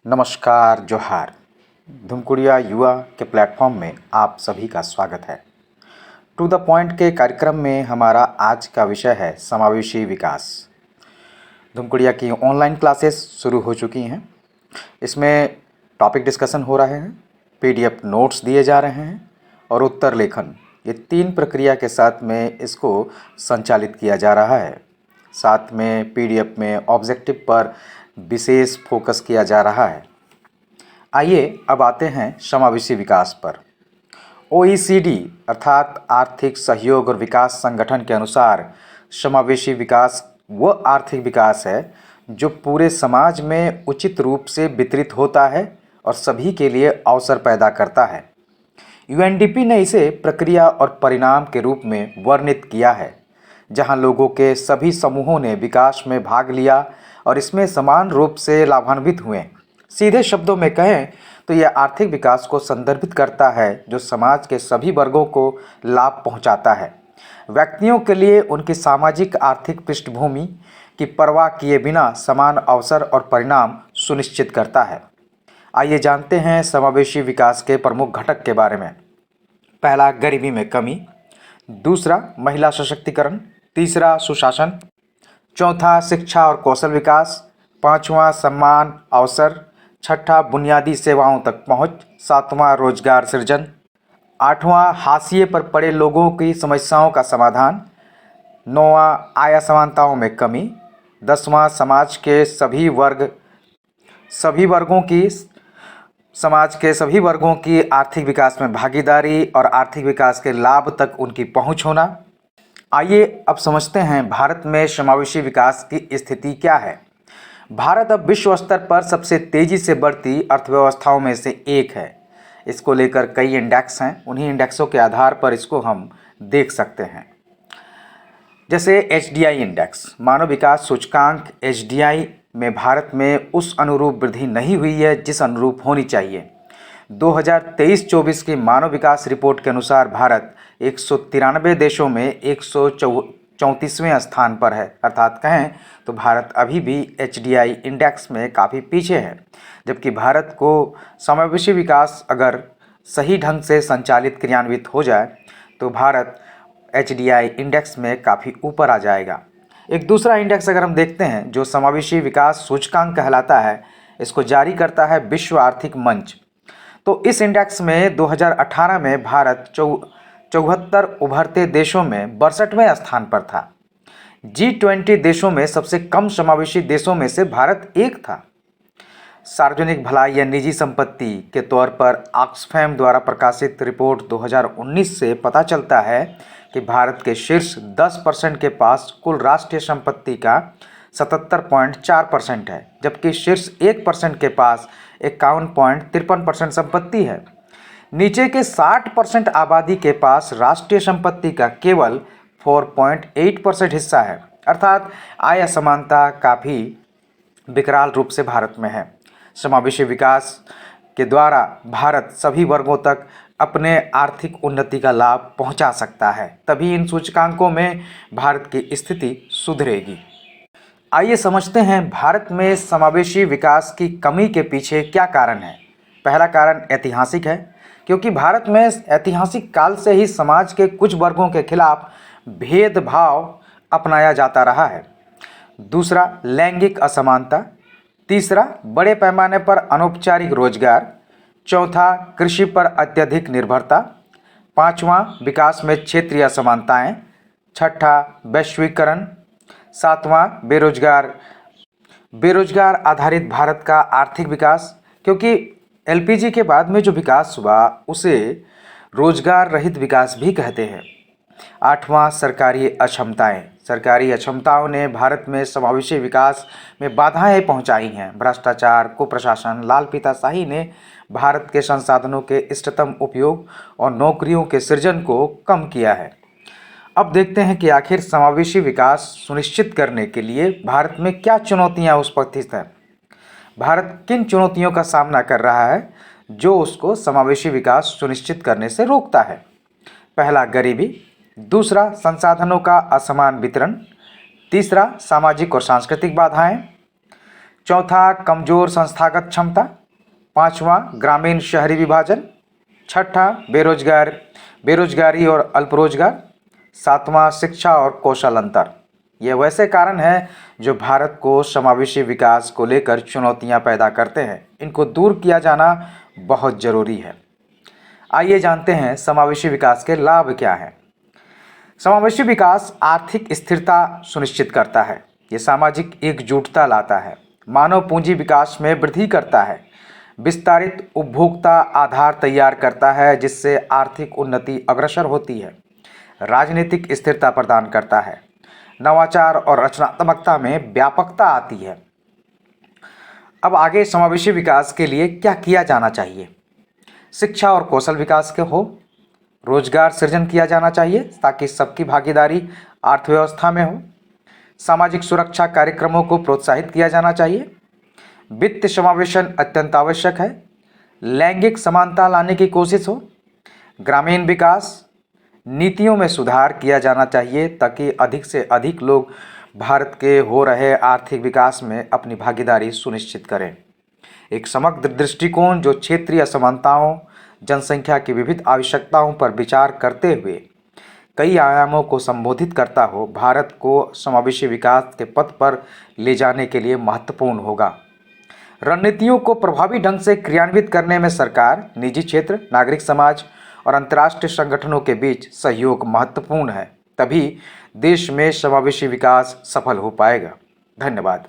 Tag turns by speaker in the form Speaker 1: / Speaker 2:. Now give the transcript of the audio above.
Speaker 1: नमस्कार, जोहार। धुमकुड़िया युवा के प्लेटफॉर्म में आप सभी का स्वागत है। टू द पॉइंट के कार्यक्रम में हमारा आज का विषय है समावेशी विकास। धुमकुड़िया की ऑनलाइन क्लासेस शुरू हो चुकी हैं। इसमें टॉपिक डिस्कशन हो रहे हैं, पीडीएफ नोट्स दिए जा रहे हैं और उत्तर लेखन, ये 3 प्रक्रिया के साथ में इसको संचालित किया जा रहा है। साथ में पीडीएफ में ऑब्जेक्टिव पर विशेष फोकस किया जा रहा है। आइए अब आते हैं समावेशी विकास पर। ओईसीडी अर्थात आर्थिक सहयोग और विकास संगठन के अनुसार समावेशी विकास वह आर्थिक विकास है जो पूरे समाज में उचित रूप से वितरित होता है और सभी के लिए अवसर पैदा करता है। यूएनडीपी ने इसे प्रक्रिया और परिणाम के रूप में वर्णित किया है, जहां लोगों के सभी समूहों ने विकास में भाग लिया और इसमें समान रूप से लाभान्वित हुए। सीधे शब्दों में कहें तो यह आर्थिक विकास को संदर्भित करता है जो समाज के सभी वर्गों को लाभ पहुंचाता है। व्यक्तियों के लिए उनकी सामाजिक आर्थिक पृष्ठभूमि की परवाह किए बिना समान अवसर और परिणाम सुनिश्चित करता है। आइए जानते हैं समावेशी विकास के प्रमुख घटक के बारे में। पहला, गरीबी में कमी। दूसरा, महिला सशक्तिकरण। तीसरा, सुशासन। चौथा, शिक्षा और कौशल विकास। पांचवा, सम्मान अवसर। छठा, बुनियादी सेवाओं तक पहुंच। सातवां, रोजगार सृजन। आठवां, हाशिए पर पड़े लोगों की समस्याओं का समाधान। नौवां, आय असमानताओं में कमी। 10वां, समाज के सभी वर्गों की आर्थिक विकास में भागीदारी और आर्थिक विकास के लाभ तक उनकी पहुंच होना। आइए अब समझते हैं भारत में समावेशी विकास की स्थिति क्या है। भारत अब विश्व स्तर पर सबसे तेजी से बढ़ती अर्थव्यवस्थाओं में से एक है। इसको लेकर कई इंडेक्स हैं, उन्हीं इंडेक्सों के आधार पर इसको हम देख सकते हैं। जैसे एचडीआई इंडेक्स, मानव विकास सूचकांक एचडीआई में भारत में उस अनुरूप वृद्धि नहीं हुई है जिस अनुरूप होनी चाहिए। 2023-24 की मानव विकास रिपोर्ट के अनुसार भारत 193 देशों में 134वें स्थान पर है। अर्थात कहें तो भारत अभी भी एचडीआई इंडेक्स में काफ़ी पीछे है, जबकि भारत को समावेशी विकास अगर सही ढंग से संचालित क्रियान्वित हो जाए तो भारत एचडीआई इंडेक्स में काफ़ी ऊपर आ जाएगा। एक दूसरा इंडेक्स अगर हम देखते हैं जो समावेशी विकास सूचकांक कहलाता है, इसको जारी करता है विश्व आर्थिक मंच। तो इस इंडेक्स में 2018 में भारत 74 उभरते देशों में 62वें स्थान पर था। G20 देशों में सबसे कम समावेशी देशों में से भारत एक था। सार्वजनिक भलाई या निजी संपत्ति के तौर पर ऑक्सफैम द्वारा प्रकाशित रिपोर्ट 2019 से पता चलता है कि भारत के शीर्ष 10% के पास कुल राष्ट्रीय संपत्ति का 77.4% है, जबकि शीर्ष 1% के पास 51.53% संपत्ति है। नीचे के 60% आबादी के पास राष्ट्रीय संपत्ति का केवल 4.8% हिस्सा है। अर्थात आय असमानता काफ़ी विकराल रूप से भारत में है। समावेशी विकास के द्वारा भारत सभी वर्गों तक अपने आर्थिक उन्नति का लाभ पहुंचा सकता है, तभी इन सूचकांकों में भारत की स्थिति सुधरेगी। आइए समझते हैं भारत में समावेशी विकास की कमी के पीछे क्या कारण है। पहला कारण ऐतिहासिक है, क्योंकि भारत में ऐतिहासिक काल से ही समाज के कुछ वर्गों के खिलाफ भेदभाव अपनाया जाता रहा है। दूसरा, लैंगिक असमानता। तीसरा, बड़े पैमाने पर अनौपचारिक रोजगार। चौथा, कृषि पर अत्यधिक निर्भरता। पांचवा, विकास में क्षेत्रीय असमानताएं। छठा, वैश्वीकरण। सातवां, बेरोजगार आधारित भारत का आर्थिक विकास, क्योंकि एलपीजी के बाद में जो विकास हुआ उसे रोजगार रहित विकास भी कहते हैं। आठवां, सरकारी अक्षमताएं। सरकारी अक्षमताओं ने भारत में समावेशी विकास में बाधाएं पहुंचाई हैं। भ्रष्टाचार, कुप्रशासन, लाल फीताशाही ने भारत के संसाधनों के इष्टतम उपयोग और नौकरियों के सृजन को कम किया है। अब देखते हैं कि आखिर समावेशी विकास सुनिश्चित करने के लिए भारत में क्या चुनौतियां उपस्थित हैं। भारत किन चुनौतियों का सामना कर रहा है जो उसको समावेशी विकास सुनिश्चित करने से रोकता है। पहला, गरीबी। दूसरा, संसाधनों का असमान वितरण। तीसरा, सामाजिक और सांस्कृतिक बाधाएं। चौथा, कमजोर संस्थागत क्षमता। पांचवा, ग्रामीण शहरी विभाजन। छठा, बेरोजगारी और अल्परोजगार। सातवां, शिक्षा और कौशल अंतर। ये वैसे कारण हैं जो भारत को समावेशी विकास को लेकर चुनौतियां पैदा करते हैं। इनको दूर किया जाना बहुत जरूरी है। आइए जानते हैं समावेशी विकास के लाभ क्या हैं। समावेशी विकास आर्थिक स्थिरता सुनिश्चित करता है। ये सामाजिक एकजुटता लाता है, मानव पूंजी विकास में वृद्धि करता है, विस्तारित उपभोक्ता आधार तैयार करता है जिससे आर्थिक उन्नति अग्रसर होती है, राजनीतिक स्थिरता प्रदान करता है, नवाचार और रचनात्मकता में व्यापकता आती है। अब आगे समावेशी विकास के लिए क्या किया जाना चाहिए। शिक्षा और कौशल विकास के हो, रोजगार सृजन किया जाना चाहिए ताकि सबकी भागीदारी अर्थव्यवस्था में हो। सामाजिक सुरक्षा कार्यक्रमों को प्रोत्साहित किया जाना चाहिए। वित्त समावेशन अत्यंत आवश्यक है। लैंगिक समानता लाने की कोशिश हो। ग्रामीण विकास नीतियों में सुधार किया जाना चाहिए ताकि अधिक से अधिक लोग भारत के हो रहे आर्थिक विकास में अपनी भागीदारी सुनिश्चित करें। एक समग्र दृष्टिकोण जो क्षेत्रीय असमानताओं, जनसंख्या की विविध आवश्यकताओं पर विचार करते हुए कई आयामों को संबोधित करता हो, भारत को समावेशी विकास के पथ पर ले जाने के लिए महत्वपूर्ण होगा। रणनीतियों को प्रभावी ढंग से क्रियान्वित करने में सरकार, निजी क्षेत्र, नागरिक समाज और अंतर्राष्ट्रीय संगठनों के बीच सहयोग महत्वपूर्ण है। तभी देश में समावेशी विकास सफल हो पाएगा। धन्यवाद।